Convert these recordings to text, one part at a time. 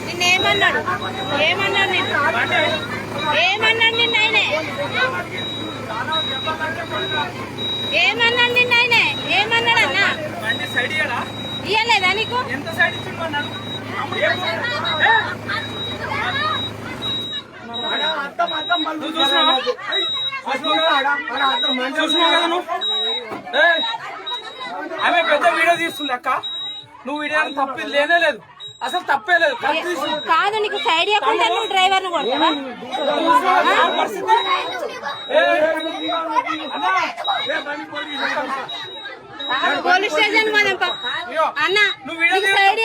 నిన్నేమన్నాడు ఏమన్నాడు నిన్న ఆయనే ఏమన్నాడు నిన్న ఆయనే ఏమన్నాడు అన్న ఇయ్యలేదా నీకు ఆమె పెద్ద వీడియో తీస్తుంది అక్క నువ్వు వీడియో తప్పేది లేనే లేదు అసలు తప్పే లేదు కాదు నీకు సైడ్ ఇవ్వకుండా నువ్వు డ్రైవర్ ను కొడతావా పోలీస్ స్టేషన్ పోదాం అన్న నీకు సైడ్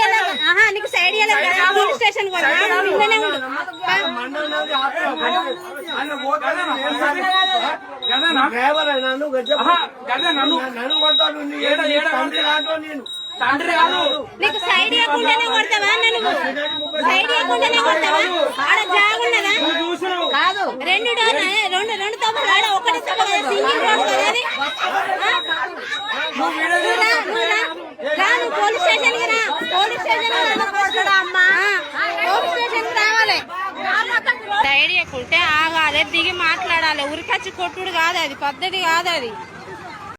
నీకు సైడ్ పోలీస్ స్టేషన్ పోదాం తండ్రి కాదు నీకు సైడ్ ఇవ్వకుండానే కొడతావా నువ్వు సైడ్ ఇవ్వకుండానే కొడతావా ఆడ జాగున్నదా కాదు రెండు తప్పులు ఆడ ఒకటి తప్పు సింగిల్ రోడ్ కదా నువ్వు పోలీస్ స్టేషన్ కి రా పోలీస్ స్టేషన్ కి రావాలి సైడ్ ఇవ్వకుంటే ఆగాలి దిగి మాట్లాడాలి ఉరికొచ్చి కొట్టుడు కాదు అది పద్ధతి కాదు అది